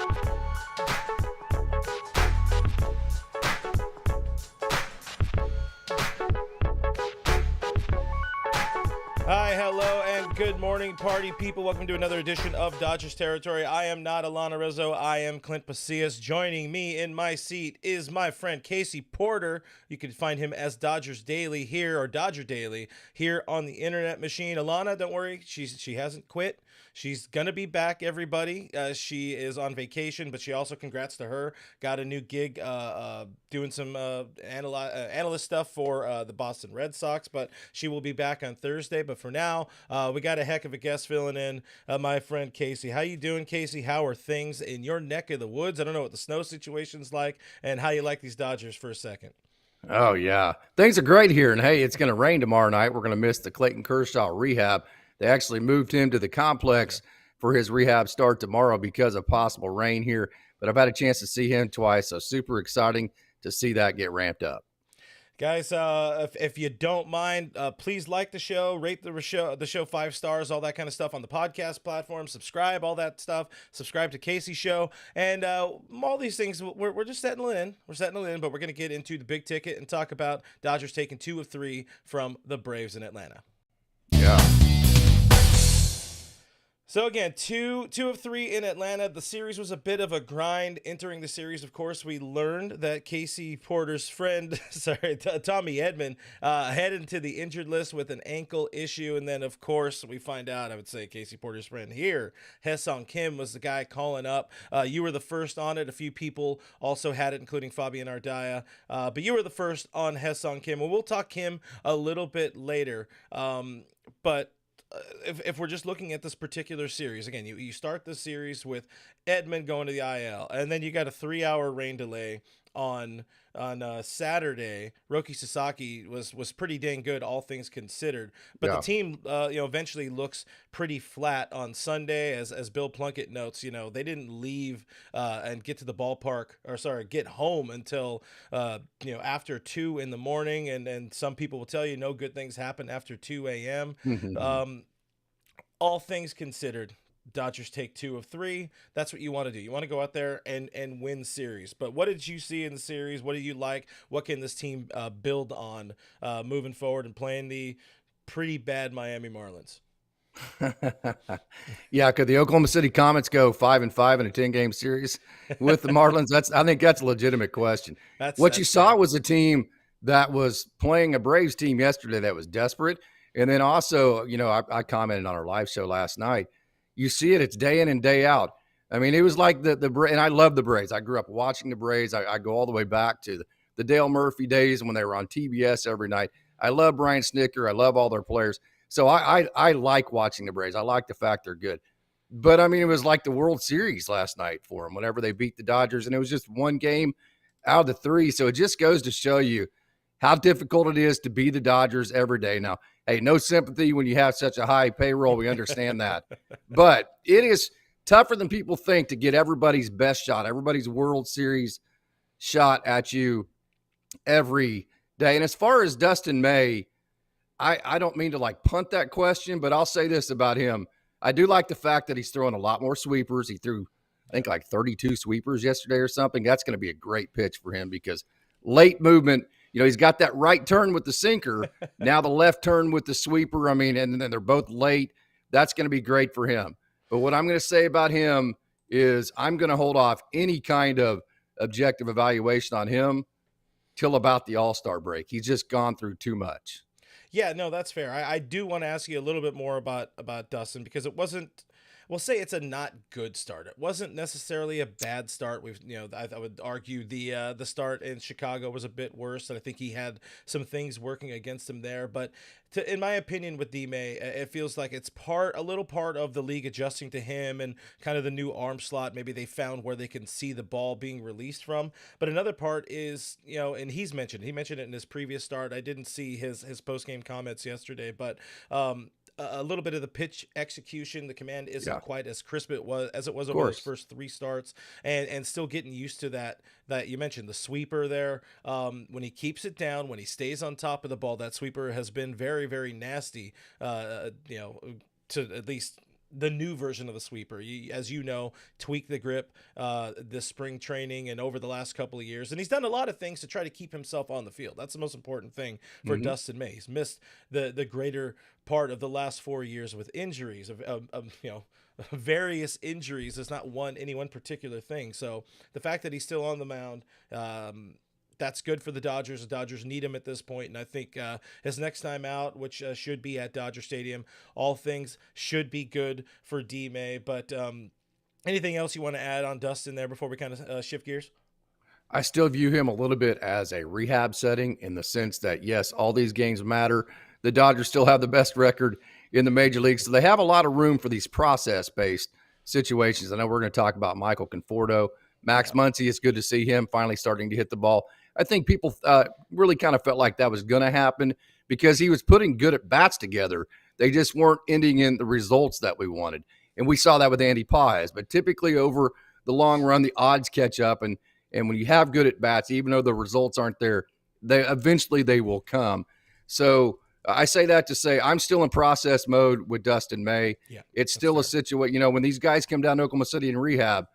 Hi, hello, and good morning, party people. Welcome to another edition of Dodgers Territory. I am not Alana Rizzo. I am Clint Pasillas. Joining me in my seat is my friend Casey Porter. You can find him as Dodgers Daily here, or Dodger Daily, here on the internet machine. Alana, don't worry, she hasn't quit. She's going to be back, everybody. She is on vacation, but she also, congrats to her, got a new gig doing some analyst stuff for the Boston Red Sox, but she will be back on Thursday. But for now, we got a heck of a guest filling in, my friend Casey. How you doing, Casey? How are things in your neck of the woods? I don't know what the snow situation's like and how you like these Dodgers for a second. Oh, yeah. Things are great here. And, hey, it's going to rain tomorrow night. We're going to miss the Clayton Kershaw rehab. They actually moved him to the complex for his rehab start tomorrow because of possible rain here. But I've had a chance to see him twice, so super exciting to see that get ramped up. Guys, if you don't mind, please like the show, rate the show 5 stars, all that kind of stuff on the podcast platform, subscribe, all that stuff, subscribe to Casey's show, and all these things, we're just settling in. We're settling in, but we're going to get into the big ticket and talk about Dodgers taking 2 of 3 from the Braves in Atlanta. Yeah. So again, two of 3 in Atlanta. The series was a bit of a grind. Entering the series, of course, we learned that Casey Porter's friend, Tommy Edman, headed into the injured list with an ankle issue. And then, of course, we find out, I would say, Casey Porter's friend here, Hyeseong Kim, was the guy calling up. You were the first on it. A few people also had it, including Fabian Ardaya. But you were the first on Hyeseong Kim. And we'll talk Kim a little bit later. But if we're just looking at this particular series, again, you start the series with Edman going to the IL, and then you got a 3-hour rain delay on Saturday. Roki Sasaki was pretty dang good, all things considered. But the team, eventually looks pretty flat on Sunday, as Bill Plunkett notes. They didn't leave and get to the ballpark, get home until after 2 in the morning. And some people will tell you no good things happen after 2 a.m. All things considered, Dodgers take 2 of 3. That's what you want to do. You want to go out there and win series. But what did you see in the series? What do you like? What can this team build on moving forward and playing the pretty bad Miami Marlins? Yeah, could the Oklahoma City Comets go 5-5 in a 10-game series with the Marlins? I think that's a legitimate question. What you saw was a team that was playing a Braves team yesterday that was desperate. And then also, I commented on our live show last night. You see it; it's day in and day out. I mean, it was like the and I love the Braves. I grew up watching the Braves. I go all the way back to the Dale Murphy days when they were on TBS every night. I love Brian Snitker. I love all their players. So I like watching the Braves. I like the fact they're good. But I mean, it was like the World Series last night for them whenever they beat the Dodgers, and it was just one game out of the 3. So it just goes to show you how difficult it is to be the Dodgers every day. Now, hey, no sympathy when you have such a high payroll. We understand that. But it is tougher than people think to get everybody's best shot, everybody's World Series shot at you every day. And as far as Dustin May, I don't mean to punt that question, but I'll say this about him. I do like the fact that he's throwing a lot more sweepers. He threw, I think, 32 sweepers yesterday or something. That's going to be a great pitch for him because late movement, he's got that right turn with the sinker, now the left turn with the sweeper. I mean, and then they're both late. That's going to be great for him. But what I'm going to say about him is I'm going to hold off any kind of objective evaluation on him till about the All-Star break. He's just gone through too much. Yeah, no, that's fair. I do want to ask you a little bit more about Dustin, because it wasn't, we'll say it's a not good start. It wasn't necessarily a bad start. I would argue the start in Chicago was a bit worse, and I think he had some things working against him there. But in my opinion, with D-May, it feels like it's a little part of the league adjusting to him and kind of the new arm slot. Maybe they found where they can see the ball being released from. But another part is, and he mentioned it in his previous start. I didn't see his post-game comments yesterday, but a little bit of the pitch execution. The command isn't quite as crisp as it was over his first 3 starts, and still getting used to that you mentioned, the sweeper there. When he keeps it down, when he stays on top of the ball, that sweeper has been very, very nasty, to at least the new version of the sweeper. As you know, tweak the grip this spring training and over the last couple of years. And he's done a lot of things to try to keep himself on the field. That's the most important thing for Dustin May. He's missed the greater part of the last 4 years with injuries, various injuries. It's not any one particular thing. So the fact that he's still on the mound, that's good for the Dodgers. The Dodgers need him at this point, and I think his next time out, which should be at Dodger Stadium, all things should be good for D-May. But anything else you want to add on Dustin there before we kind of shift gears? I still view him a little bit as a rehab setting in the sense that, yes, all these games matter. The Dodgers still have the best record in the major leagues, so they have a lot of room for these process-based situations. I know we're going to talk about Michael Conforto. Max Muncy, it's good to see him finally starting to hit the ball. I think people really kind of felt like that was going to happen because he was putting good at-bats together. They just weren't ending in the results that we wanted. And we saw that with Andy Paez. But typically over the long run, the odds catch up. And when you have good at-bats, even though the results aren't there, eventually they will come. So I say that to say I'm still in process mode with Dustin May. Yeah, it's still a situation. When these guys come down to Oklahoma City in rehab,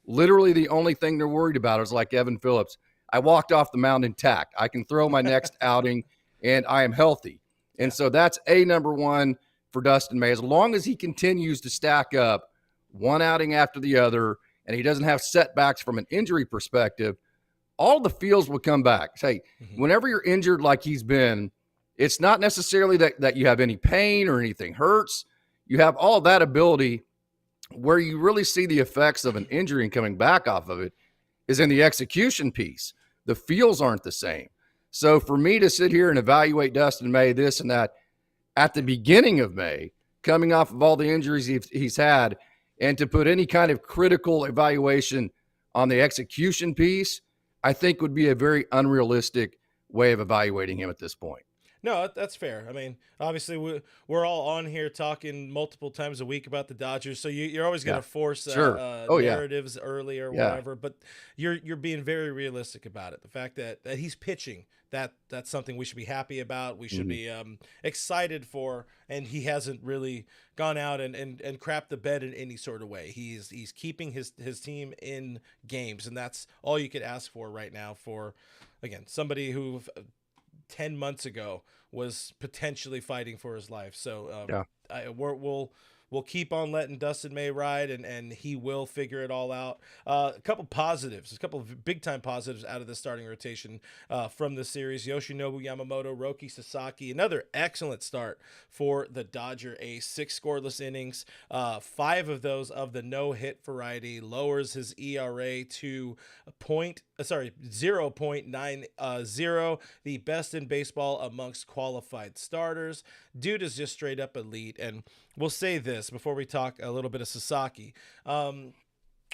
literally the only thing they're worried about is like Evan Phillips. I walked off the mound intact. I can throw my next outing, and I am healthy. And so that's number one for Dustin May. As long as he continues to stack up one outing after the other, and he doesn't have setbacks from an injury perspective, all the feels will come back. Say, whenever you're injured like he's been, it's not necessarily that you have any pain or anything hurts. You have all of that ability. Where you really see the effects of an injury and coming back off of it is in the execution piece. The feels aren't the same. So for me to sit here and evaluate Dustin May, this and that, at the beginning of May, coming off of all the injuries he's had, and to put any kind of critical evaluation on the execution piece, I think would be a very unrealistic way of evaluating him at this point. No, that's fair. I mean, obviously, we're all on here talking multiple times a week about the Dodgers, so you're always going to force narratives early or whatever. But you're being very realistic about it. The fact that he's pitching, that's something we should be happy about. We should be excited for, and he hasn't really gone out and crapped the bed in any sort of way. He's keeping his team in games, and that's all you could ask for right now for, again, somebody who 10 months ago was potentially fighting for his life. So we'll keep on letting Dustin May ride, and he will figure it all out. A couple of big time positives out of the starting rotation from the series. Yoshinobu Yamamoto, Roki Sasaki, another excellent start for the Dodger ace. 6 scoreless innings, 5 of those of the no-hit variety, lowers his ERA to 0.90, the best in baseball amongst qualified starters. Dude is just straight up elite. And we'll say this before we talk a little bit of Sasaki. When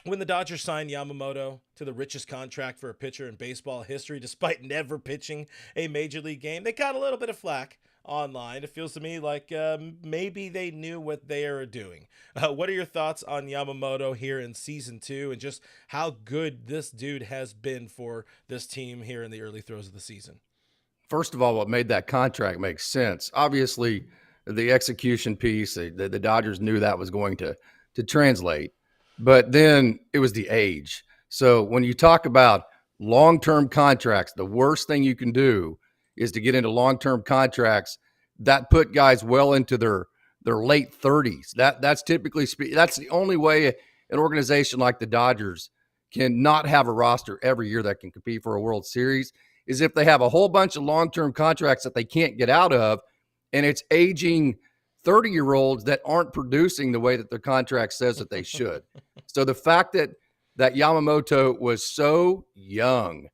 the Dodgers signed Yamamoto to the richest contract for a pitcher in baseball history, despite never pitching a major league game, they got a little bit of flack online. It feels to me like maybe they knew what they are doing. What are your thoughts on Yamamoto here in season 2 and just how good this dude has been for this team here in the early throes of the season? First of all, what made that contract make sense? Obviously, the execution piece, the Dodgers knew that was going to translate, but then it was the age. So when you talk about long-term contracts, the worst thing you can do is to get into long-term contracts that put guys well into their late 30s. That's typically that's the only way an organization like the Dodgers can not have a roster every year that can compete for a World Series is if they have a whole bunch of long-term contracts that they can't get out of, and it's aging 30-year-olds that aren't producing the way that their contract says that they should. So the fact that Yamamoto was so young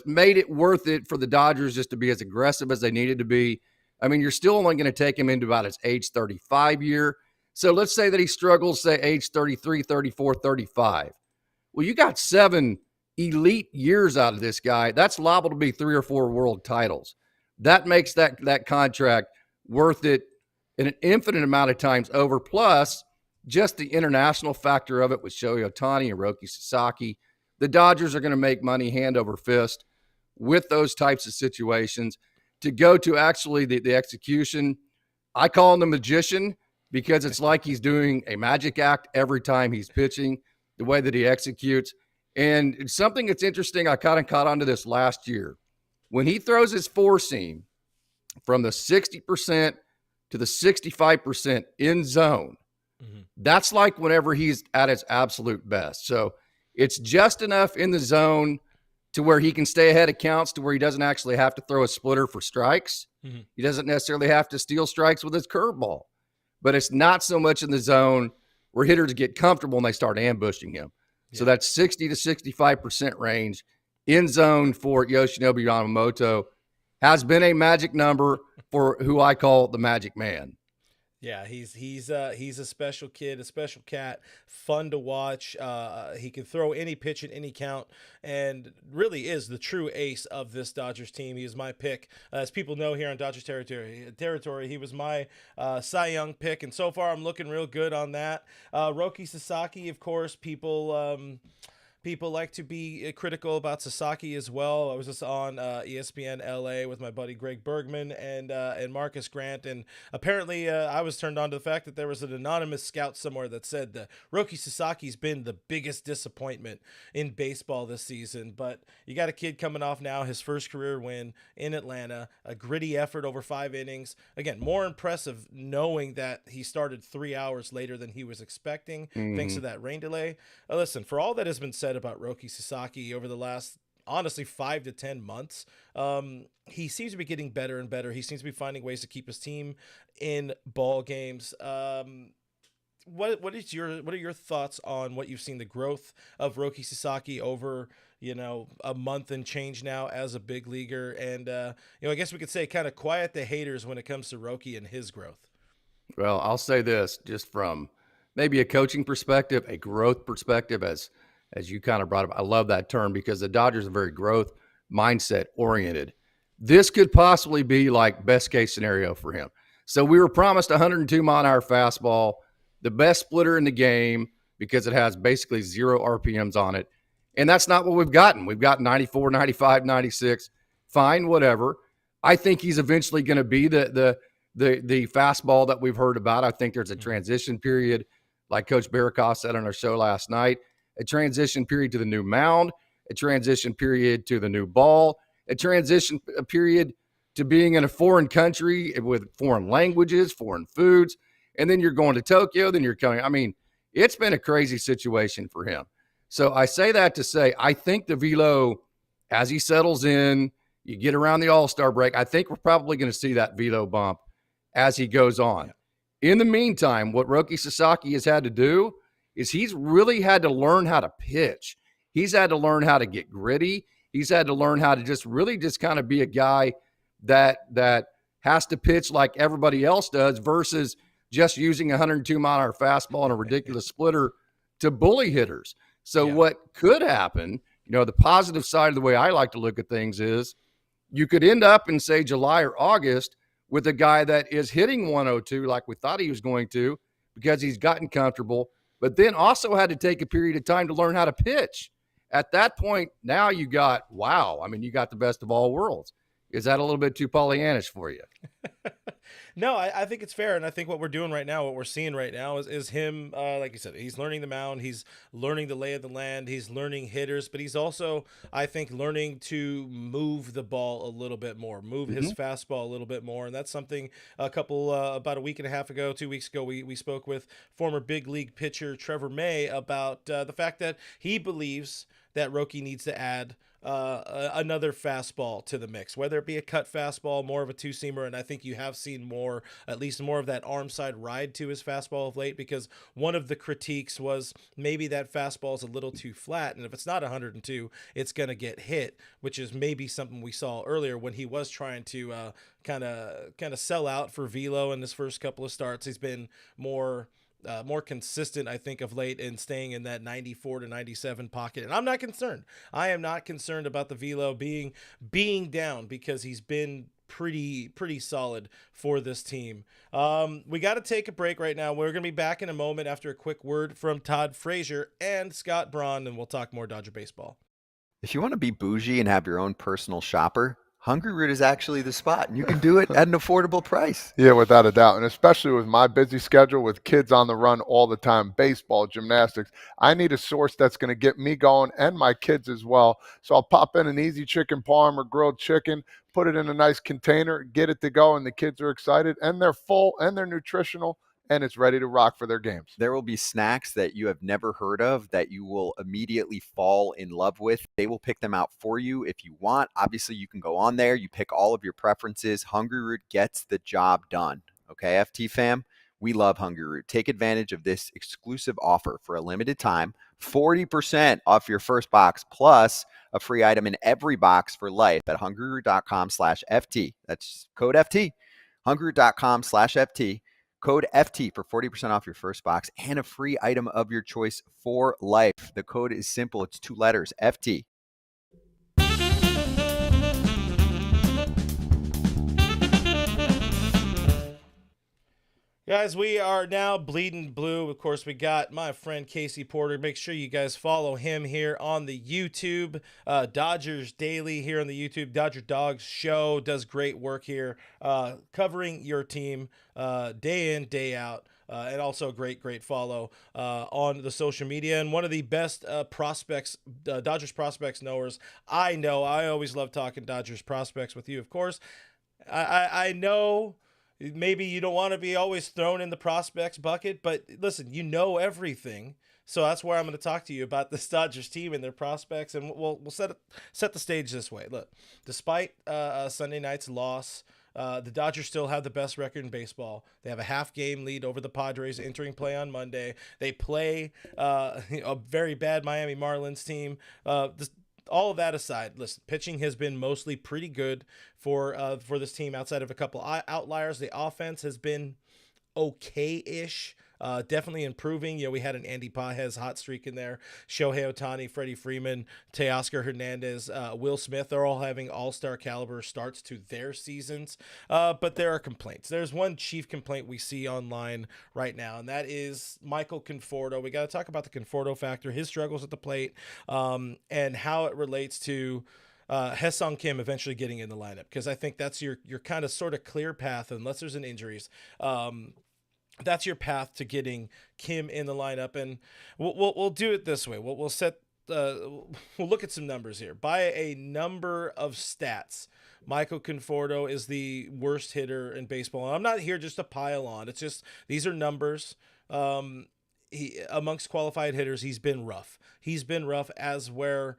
made it worth it for the Dodgers just to be as aggressive as they needed to be. I mean, you're still only going to take him into about his age 35 year. So let's say that he struggles, say, age 33, 34, 35. Well, you got 7 elite years out of this guy. That's liable to be 3 or 4 world titles. That makes that contract worth it in an infinite amount of times over. Plus, just the international factor of it with Shohei Ohtani and Roki Sasaki. The Dodgers are going to make money hand over fist with those types of situations. To go to actually the execution, I call him the magician because it's like he's doing a magic act every time he's pitching, the way that he executes. And it's something that's interesting. I kind of caught onto this last year. When he throws his four seam from the 60% to the 65% in zone, that's like whenever he's at his absolute best. So it's just enough in the zone to where he can stay ahead of counts, to where he doesn't actually have to throw a splitter for strikes. He doesn't necessarily have to steal strikes with his curveball, but it's not so much in the zone where hitters get comfortable and they start ambushing him. Yeah. So that 60 to 65% range in zone for Yoshinobu Yamamoto has been a magic number for who I call the Magic Man. Yeah, he's a special kid, a special cat, fun to watch. He can throw any pitch at any count, and really is the true ace of this Dodgers team. He is my pick, as people know here on Dodgers territory. He was my Cy Young pick, and so far I'm looking real good on that. Roki Sasaki, of course, People like to be critical about Sasaki as well. I was just on ESPN LA with my buddy Greg Bergman and Marcus Grant, and apparently I was turned on to the fact that there was an anonymous scout somewhere that said that Roki Sasaki's been the biggest disappointment in baseball this season. But you got a kid coming off now, his first career win in Atlanta, a gritty effort over 5 innings. Again, more impressive knowing that he started 3 hours later than he was expecting, thanks to that rain delay. Listen, for all that has been said about Roki Sasaki over the last, honestly, 5 to 10 months, he seems to be getting better and better. He seems to be finding ways to keep his team in ball games. What are your thoughts on what you've seen, the growth of Roki Sasaki over a month and change now as a big leaguer, and I guess we could say kind of quiet the haters when it comes to Roki and his growth? Well, I'll say this, just from maybe a coaching perspective, a growth perspective, as you kind of brought up. I love that term because the Dodgers are very growth mindset oriented. This could possibly be like best case scenario for him. So we were promised 102 mile an hour fastball, the best splitter in the game because it has basically 0 RPMs on it. And that's not what we've gotten. We've got 94, 95, 96, fine, whatever. I think he's eventually going to be the fastball that we've heard about. I think there's a transition period, like Coach Barakoff said on our show last night. A transition period to the new mound, a transition period to the new ball, a transition period to being in a foreign country with foreign languages, foreign foods, and then you're going to Tokyo, then you're coming. I mean, it's been a crazy situation for him. So I say that to say I think the velo, as he settles in, you get around the All-Star break, I think we're probably going to see that velo bump as he goes on. In the meantime, what Roki Sasaki has had to do is he's really had to learn how to pitch. He's had to learn how to get gritty. He's had to learn how to just kind of be a guy that has to pitch like everybody else does versus just using a 102 mile an hour fastball and a ridiculous splitter to bully hitters. So what could happen, the positive side of the way I like to look at things is you could end up in, say, July or August with a guy that is hitting 102 like we thought he was going to because he's gotten comfortable, but then also had to take a period of time to learn how to pitch. At that point, now you got the best of all worlds. Is that a little bit too Pollyannish for you? No, I think it's fair. And I think what we're doing right now, what we're seeing right now is him, like you said, he's learning the mound. He's learning the lay of the land. He's learning hitters, but he's also, I think, learning to move the ball a little bit more, move his fastball a little bit more. And that's something about a week and a half ago, 2 weeks ago, we spoke with former big league pitcher Trevor May about the fact that he believes that Roki needs to add another fastball to the mix, whether it be a cut fastball, more of a two-seamer, and I think you have seen at least more of that arm side ride to his fastball of late, because one of the critiques was maybe that fastball is a little too flat, and if it's not 102, it's going to get hit, which is maybe something we saw earlier when he was trying to kind of sell out for velo in his first couple of starts. He's been more consistent, I think, of late in staying in that 94 to 97 pocket. And I'm not concerned. I am not concerned about the velo being down because he's been pretty solid for this team. We got to take a break right now. We're going to be back in a moment after a quick word from Todd Frazier and Scott Braun, and we'll talk more Dodger baseball. If you want to be bougie and have your own personal shopper, Hungry Root is actually the spot, and you can do it at an affordable price. Yeah, without a doubt. And especially with my busy schedule with kids on the run all the time, baseball, gymnastics, I need a source that's going to get me going and my kids as well. So I'll pop in an easy chicken parm or grilled chicken, put it in a nice container, get it to go, and the kids are excited, and they're full, and they're nutritional, and it's ready to rock for their games. There will be snacks that you have never heard of that you will immediately fall in love with. They will pick them out for you if you want. Obviously, you can go on there. You pick all of your preferences. Hungry Root gets the job done. Okay, FT fam, we love Hungry Root. Take advantage of this exclusive offer for a limited time. 40% off your first box plus a free item in every box for life at hungryroot.com/FT. That's code FT. hungryroot.com/FT. Code FT for 40% off your first box and a free item of your choice for life. The code is simple. It's 2 letters, FT. Guys, we are now bleeding blue. Of course, we got my friend Casey Porter. Make sure you guys follow him here on the YouTube. Dodgers Daily here on the YouTube. Dodger Dogs Show does great work here, covering your team day in, day out. And also great follow on the social media. And one of the best prospects, Dodgers prospects knowers I know. I always love talking Dodgers prospects with you, of course. I know maybe you don't want to be always thrown in the prospects bucket, but listen, you know everything. So that's where I'm going to talk to you about this Dodgers team and their prospects. And we'll set the stage this way. Look, despite Sunday night's loss, the Dodgers still have the best record in baseball. They have a half-game lead over the Padres entering play on Monday. They play a very bad Miami Marlins team. All of that aside, listen, pitching has been mostly pretty good for this team outside of a couple outliers. The offense has been okay-ish. Definitely improving. You know, we had an Andy Pajes hot streak in there. Shohei Ohtani, Freddie Freeman, Teoscar Hernandez, Will Smith. They're all having all-star caliber starts to their seasons. But there are complaints. There's one chief complaint we see online right now, and that is Michael Conforto. We got to talk about the Conforto factor, his struggles at the plate, and how it relates to Hyeseong Kim eventually getting in the lineup, because I think that's your kind of sort of clear path, unless there's an injuries. That's your path to getting Kim in the lineup, and we'll do it this way. We'll look at some numbers here. By a number of stats, Michael Conforto is the worst hitter in baseball. And I'm not here just to pile on. It's just these are numbers. He amongst qualified hitters, he's been rough. He's been rough, as where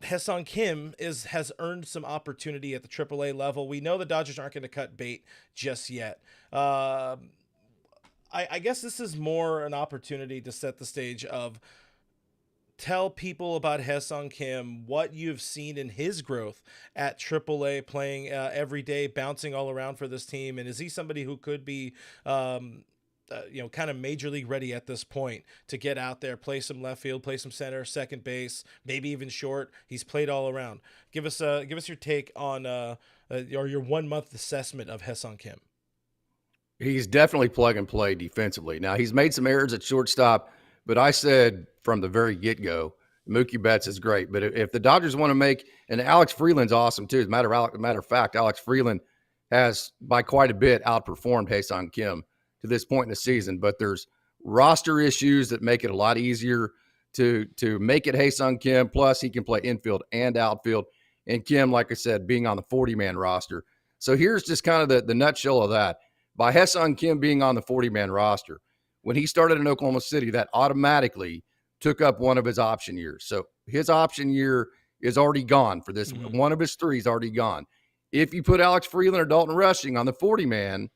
Hyeseong Kim has earned some opportunity at the AAA level. We know the Dodgers aren't going to cut bait just yet. I guess this is more an opportunity to set the stage of tell people about Hyeseong Kim, what you've seen in his growth at AAA, playing every day, bouncing all around for this team. And is he somebody who could be, kind of major league ready at this point to get out there, play some left field, play some center, second base, maybe even short? He's played all around. Give us your take on or your 1 month assessment of Hyeseong Kim. He's definitely plug and play defensively. Now, he's made some errors at shortstop, but I said from the very get-go, Mookie Betts is great. But if the Dodgers want to make – and Alex Freeland's awesome too. As a matter of fact, Alex Freeland has by quite a bit outperformed Hyeseong Kim to this point in the season. But there's roster issues that make it a lot easier to make it Hyeseong Kim. Plus, he can play infield and outfield. And Kim, like I said, being on the 40-man roster. So here's just kind of the nutshell of that. By Hyeseong Kim being on the 40-man roster, when he started in Oklahoma City, that automatically took up one of his option years. So his option year is already gone for this. Mm-hmm. One of his 3 is already gone. If you put Alex Freeland or Dalton Rushing on the 40-man,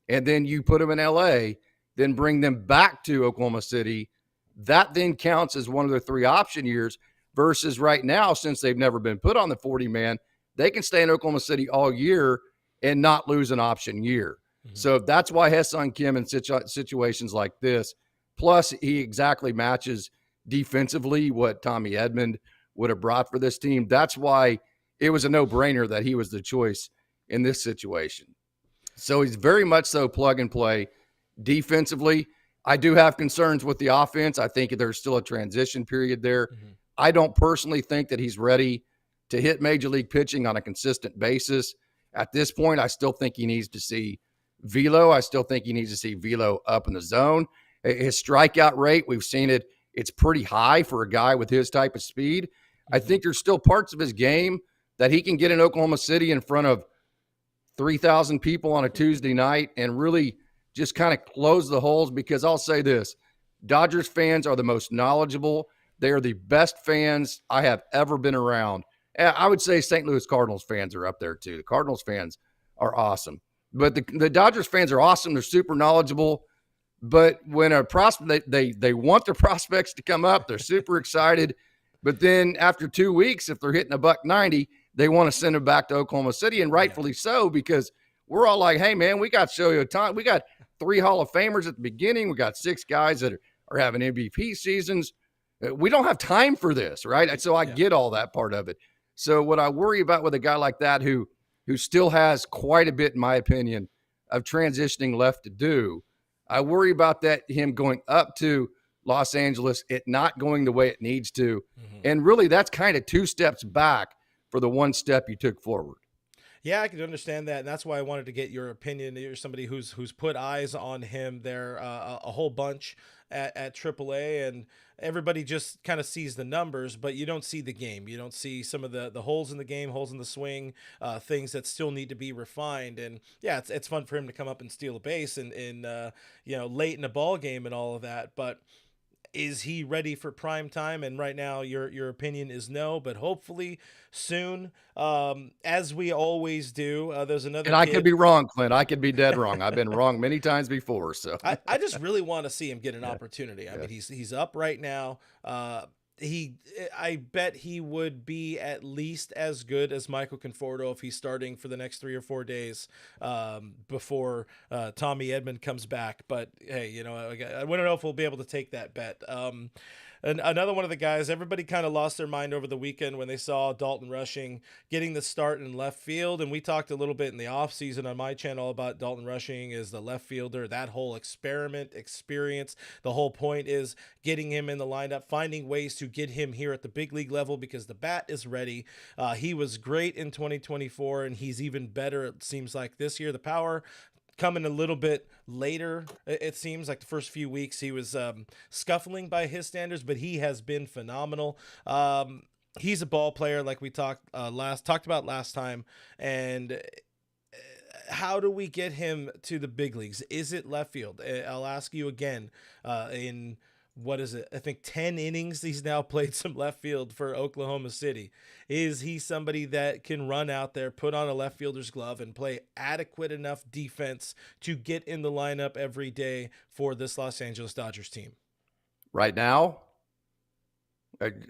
and then you put them in L.A., then bring them back to Oklahoma City, that then counts as one of their 3 option years, versus right now, since they've never been put on the 40-man, they can stay in Oklahoma City all year and not lose an option year. Mm-hmm. So that's why Hyeseong Kim in situations like this, plus he exactly matches defensively what Tommy Edman would have brought for this team. That's why it was a no-brainer that he was the choice in this situation. So he's very much so plug and play defensively. I do have concerns with the offense. I think there's still a transition period there. Mm-hmm. I don't personally think that he's ready to hit major league pitching on a consistent basis. At this point, I still think he needs to see velo. I still think he needs to see velo up in the zone. His strikeout rate, we've seen it. It's pretty high for a guy with his type of speed. Mm-hmm. I think there's still parts of his game that he can get in Oklahoma City in front of 3,000 people on a Tuesday night and really just kind of close the holes, because I'll say this, Dodgers fans are the most knowledgeable. They are the best fans I have ever been around. I would say St. Louis Cardinals fans are up there too. The Cardinals fans are awesome. But the Dodgers fans are awesome. They're super knowledgeable. But when a prospect, they want their prospects to come up. They're super excited. But then after 2 weeks, if they're hitting $190, they want to send them back to Oklahoma City, and rightfully so, because we're all like, hey, man, we got to show you a time. We got 3 Hall of Famers at the beginning. We got 6 guys that are having MVP seasons. We don't have time for this, right? So I get all that part of it. So what I worry about with a guy like that who still has quite a bit, in my opinion, of transitioning left to do, I worry about that, him going up to Los Angeles, it not going the way it needs to. Mm-hmm. And really, that's kind of 2 steps back for the 1 step you took forward. Yeah, I can understand that, and that's why I wanted to get your opinion. You're somebody who's put eyes on him there a whole bunch at AAA, and everybody just kind of sees the numbers, but you don't see the game. You don't see some of the holes in the game, holes in the swing, things that still need to be refined. And yeah, it's fun for him to come up and steal a base and late in a ball game and all of that, but is he ready for prime time? And right now your opinion is no, but hopefully soon, as we always do. There's another and I could be wrong, Clint. I could be dead wrong. I've been wrong many times before. So I just really want to see him get an opportunity. I mean, he's up right now. I bet he would be at least as good as Michael Conforto if he's starting for the next 3 or 4 days before Tommy Edman comes back. But hey, I don't know if we'll be able to take that bet. And another one of the guys, everybody kind of lost their mind over the weekend when they saw Dalton Rushing getting the start in left field. And we talked a little bit in the offseason on my channel about Dalton Rushing as the left fielder, that whole experience. The whole point is getting him in the lineup, finding ways to get him here at the big league level because the bat is ready. He was great in 2024, and he's even better, it seems like, this year. The power coming a little bit later, it seems like the first few weeks he was scuffling by his standards, but he has been phenomenal. He's a ball player, like we talked about last time. And how do we get him to the big leagues? Is it left field? I'll ask you again. In what is it? I think 10 innings he's now played some left field for Oklahoma City. Is he somebody that can run out there, put on a left fielder's glove, and play adequate enough defense to get in the lineup every day for this Los Angeles Dodgers team? Right now,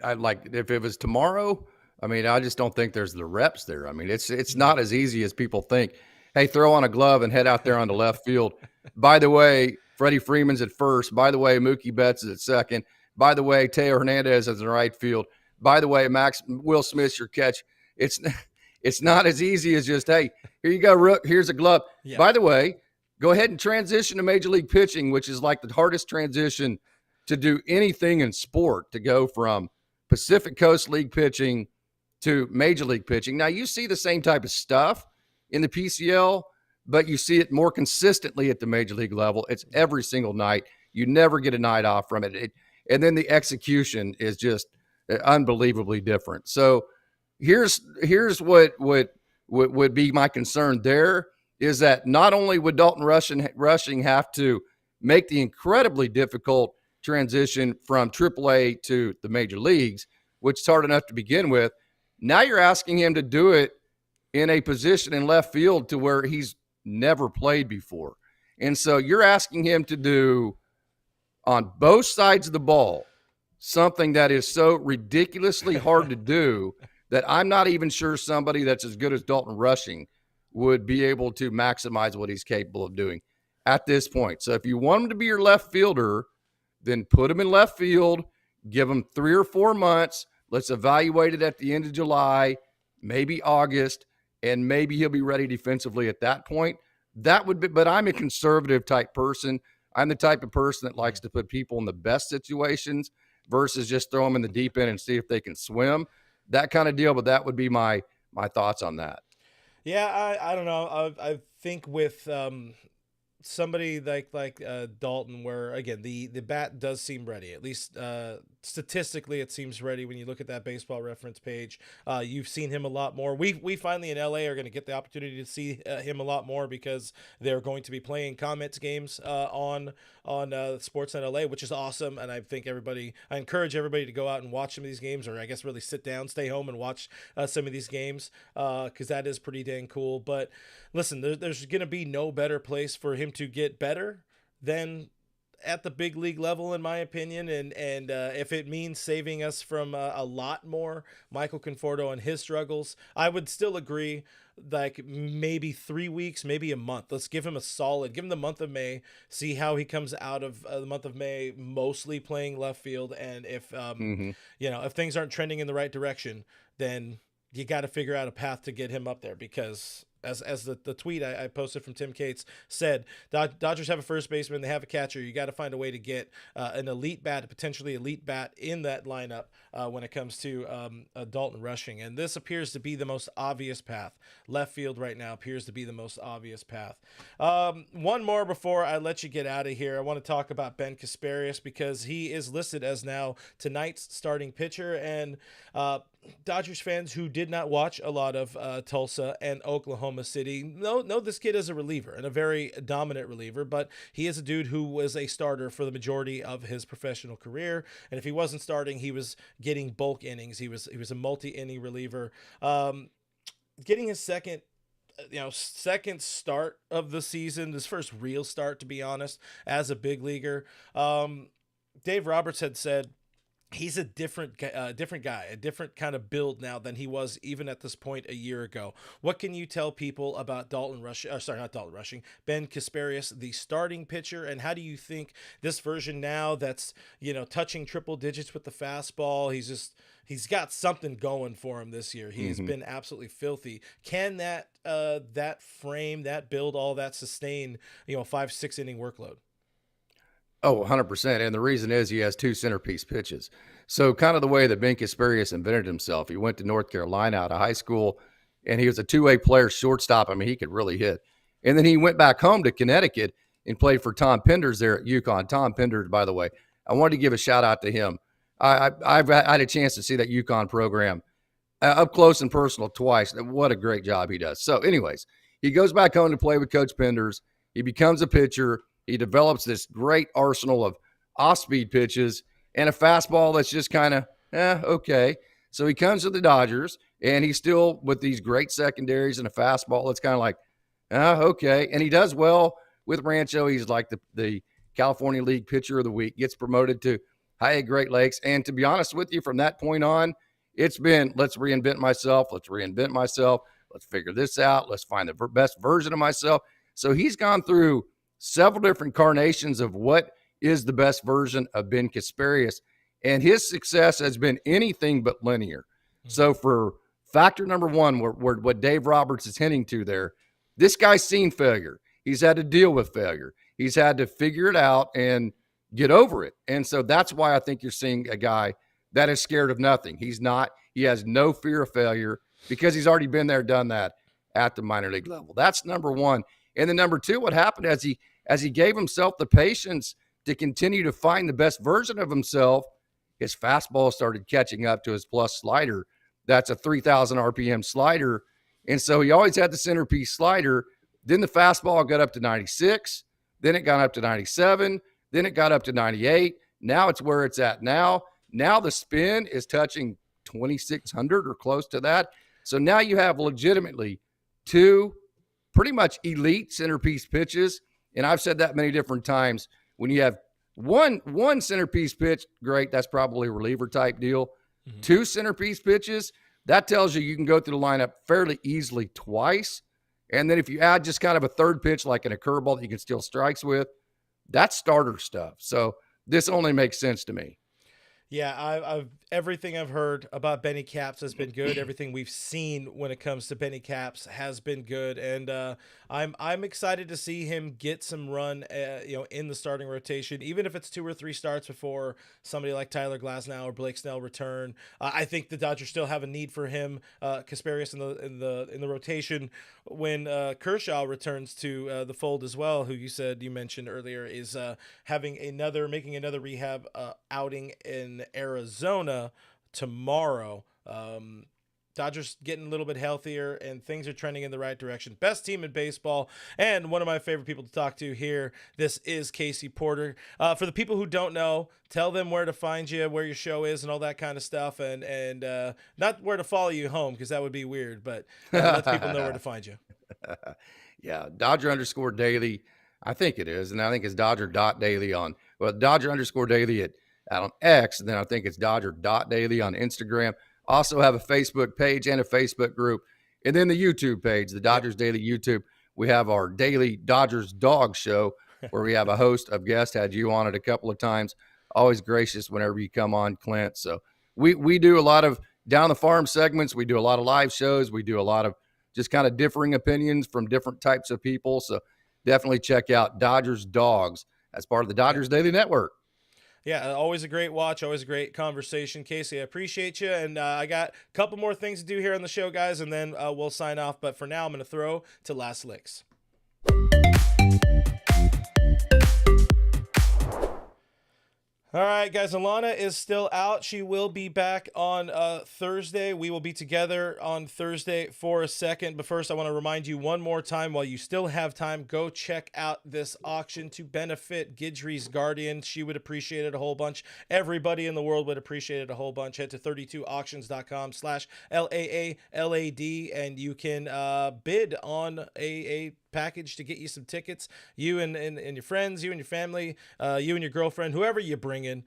I like, if it was tomorrow, I mean, I just don't think there's the reps there. I mean, it's not as easy as people think. Hey, throw on a glove and head out there on the left field. By the way, Freddie Freeman's at first. By the way, Mookie Betts is at second. By the way, Teo Hernandez is in the right field. By the way, Will Smith's your catch. It's not as easy as just, hey, here you go, Rook, here's a glove. Yeah. By the way, go ahead and transition to Major League pitching, which is like the hardest transition to do anything in sport, to go from Pacific Coast League pitching to Major League pitching. Now, you see the same type of stuff in the PCL, but you see it more consistently at the Major League level. It's every single night. You never get a night off from it. And then the execution is just unbelievably different. So here's what would be my concern there, is that not only would Dalton Rushing have to make the incredibly difficult transition from AAA to the major leagues, which is hard enough to begin with, now you're asking him to do it in a position in left field to where he's never played before. And so you're asking him to do, on both sides of the ball, something that is so ridiculously hard to do that I'm not even sure somebody that's as good as Dalton Rushing would be able to maximize what he's capable of doing at this point. So if you want him to be your left fielder, then put him in left field, give him 3 or 4 months. Let's evaluate it at the end of July, maybe August, and maybe he'll be ready defensively at that point. That would be, but I'm a conservative type person. I'm the type of person that likes to put people in the best situations versus just throw them in the deep end and see if they can swim. that kind of deal. But that would be my thoughts on that. Yeah, I don't know. I think with somebody like Dalton, where again the bat does seem ready. At least statistically, it seems ready when you look at that Baseball Reference page. You've seen him a lot more. We finally in LA are going to get the opportunity to see him a lot more because they're going to be playing Comets games on Sportsnet LA, which is awesome. And I encourage everybody to go out and watch some of these games, or I guess really sit down, stay home and watch some of these games because that is pretty dang cool. But listen, there's going to be no better place for him to get better than at the big league level, in my opinion. And if it means saving us from a lot more Michael Conforto and his struggles, I would still agree. Like maybe 3 weeks, maybe a month. Let's give him give him the month of May, see how he comes out of the month of May, mostly playing left field. And if, if things aren't trending in the right direction, then you got to figure out a path to get him up there because as the tweet I posted from Tim Cates said, Dodgers have a first baseman, they have a catcher. You got to find a way to get an elite bat, potentially elite bat in that lineup when it comes to Dalton Rushing. And this appears to be the most obvious path. Left field right now appears to be the most obvious path. One more before I let you get out of here. I want to talk about Ben Casparius because he is listed as now tonight's starting pitcher. And Dodgers fans who did not watch a lot of Tulsa and Oklahoma City know this kid is a reliever and a very dominant reliever, but he is a dude who was a starter for the majority of his professional career. And if he wasn't starting, he was getting bulk innings. He was a multi-inning reliever. Getting his second start of the season, his first real start, to be honest, as a big leaguer. Dave Roberts had said, he's a different guy, a different kind of build now than he was even at this point a year ago. What can you tell people about Ben Casparius, the starting pitcher, and how do you think this version now that's, touching triple digits with the fastball, he's got something going for him this year. He's been absolutely filthy. Can that frame, that build, all that sustain, 5-6 inning workload? Oh, 100%. And the reason is he has two centerpiece pitches. So kind of the way that Ben Casparius invented himself. He went to North Carolina out of high school, and he was a two-way player, shortstop. I mean, he could really hit. And then he went back home to Connecticut and played for Tom Penders there at UConn. Tom Penders, by the way, I wanted to give a shout-out to him. I've had a chance to see that UConn program up close and personal twice. What a great job he does. So anyways, he goes back home to play with Coach Penders. He becomes a pitcher. He develops this great arsenal of off-speed pitches and a fastball that's just kind of, okay. So he comes to the Dodgers, and he's still with these great secondaries and a fastball that's kind of like, okay. And he does well with Rancho. He's like the California League Pitcher of the Week, gets promoted to High Great Lakes. And to be honest with you, from that point on, it's been, let's reinvent myself. Let's figure this out. Let's find the best version of myself. So he's gone through several different carnations of what is the best version of Ben Casparius, and his success has been anything but linear. So for factor number one, what Dave Roberts is hinting to there, this guy's seen failure. He's had to deal with failure. He's had to figure it out and get over it. And so that's why I think you're seeing a guy that is scared of nothing. He has no fear of failure because he's already been there, done that at the minor league level. That's number one. And then number two, what happened as he gave himself the patience to continue to find the best version of himself, his fastball started catching up to his plus slider. That's a 3,000 RPM slider. And so he always had the centerpiece slider. Then the fastball got up to 96. Then it got up to 97. Then it got up to 98. Now it's where it's at now. Now the spin is touching 2,600 or close to that. So now you have legitimately two pretty much elite centerpiece pitches. And I've said that many different times. When you have one centerpiece pitch, great, that's probably a reliever type deal. Two centerpiece pitches, that tells you can go through the lineup fairly easily twice. And then if you add just kind of a third pitch like in a curveball that you can steal strikes with, that's starter stuff. So this only makes sense to me. Yeah, I've everything I've heard about Benny Caps has been good. Everything we've seen when it comes to Benny Caps has been good, and I'm excited to see him get some run, in the starting rotation, even if it's 2 or 3 starts before somebody like Tyler Glasnow or Blake Snell return. I think the Dodgers still have a need for him, Casparius in the rotation when Kershaw returns to the fold as well, who you mentioned earlier is making another rehab outing in Arizona tomorrow. Dodgers getting a little bit healthier and things are trending in the right direction. Best team in baseball and one of my favorite people to talk to here. This is Casey Porter. For the people who don't know, tell them where to find you, where your show is and all that kind of stuff, and not where to follow you home because that would be weird, but let the people know where to find you. Yeah, Dodger_daily. I think it is. And I think it's Dodger.daily Dodger_daily on X. And then I think it's Dodger.daily on Instagram. Also have a Facebook page and a Facebook group. And then the YouTube page, the Dodgers Daily YouTube. We have our daily Dodgers Dog Show where we have a host of guests. Had you on it a couple of times. Always gracious whenever you come on, Clint. So we do a lot of down the farm segments. We do a lot of live shows. We do a lot of just kind of differing opinions from different types of people. So definitely check out Dodgers Dogs as part of the Dodgers Daily Network. Yeah, always a great watch, always a great conversation. Casey, I appreciate you. And I got a couple more things to do here on the show, guys, and then we'll sign off. But for now, I'm going to throw to Last Licks. All right, guys, Alana is still out. She will be back on Thursday. We will be together on Thursday for a second. But first, I want to remind you one more time, while you still have time, go check out this auction to benefit Guidry's guardian. She would appreciate it a whole bunch. Everybody in the world would appreciate it a whole bunch. Head to 32auctions.com/LAALAD, and you can bid on a package to get you some tickets. You and your friends, you and your family, you and your girlfriend, whoever you bring in.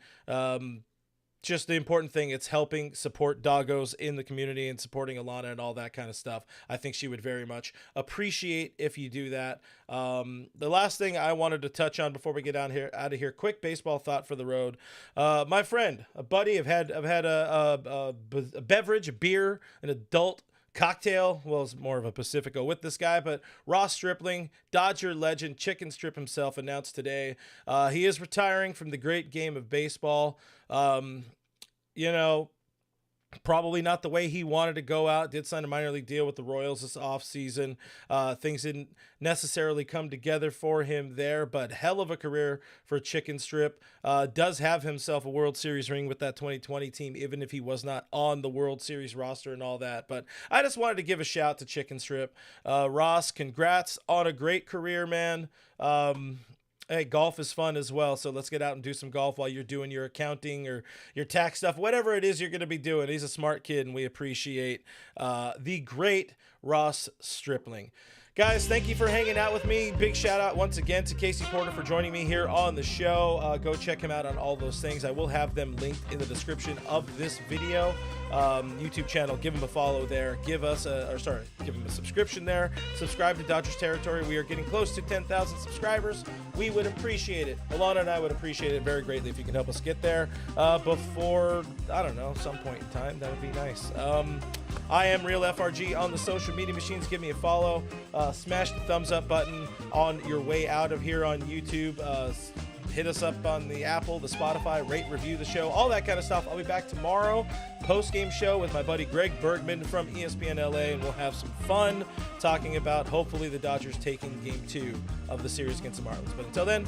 Just the important thing, it's helping support doggos in the community and supporting Alana and all that kind of stuff. I think she would very much appreciate if you do that. The last thing I wanted to touch on before we get out of here, quick baseball thought for the road. My friend, a buddy, I've had a beverage, a beer, an adult cocktail, well, it's more of a Pacifico with this guy, but Ross Stripling, Dodger legend, Chicken Strip himself, announced today he is retiring from the great game of baseball. Probably not the way he wanted to go out. Did sign a minor league deal with the Royals this offseason. Things didn't necessarily come together for him there, but hell of a career for Chicken Strip. Does have himself a World Series ring with that 2020 team, even if he was not on the World Series roster and all that. But I just wanted to give a shout to Chicken Strip. Ross, congrats on a great career, man. Hey, golf is fun as well, so let's get out and do some golf while you're doing your accounting or your tax stuff, whatever it is you're going to be doing. He's a smart kid, and we appreciate the great Ross Stripling. Guys, thank you for hanging out with me. Big shout out once again to Casey Porter for joining me here on the show. Go check him out on all those things. I will have them linked in the description of this video. YouTube channel, give him a follow there. Give him a subscription there. Subscribe to Dodgers Territory. We are getting close to 10,000 subscribers. We would appreciate it. Alana and I would appreciate it very greatly if you can help us get there before, I don't know, some point in time. That would be nice. I am Real FRG on the social media machines. Give me a follow. Smash the thumbs up button on your way out of here on YouTube. Hit us up on the Apple, the Spotify, rate, review the show, all that kind of stuff. I'll be back tomorrow, post-game show with my buddy Greg Bergman from ESPN LA, and we'll have some fun talking about, hopefully, the Dodgers taking Game 2 of the series against the Marlins. But until then,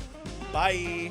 bye!